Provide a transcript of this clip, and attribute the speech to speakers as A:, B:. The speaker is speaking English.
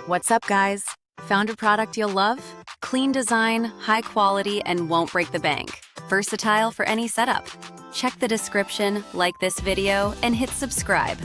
A: What's up, guys? Found a product you'll love? Clean design, high quality, and won't break the bank. Versatile for any setup. Check the description, like this video, and hit subscribe.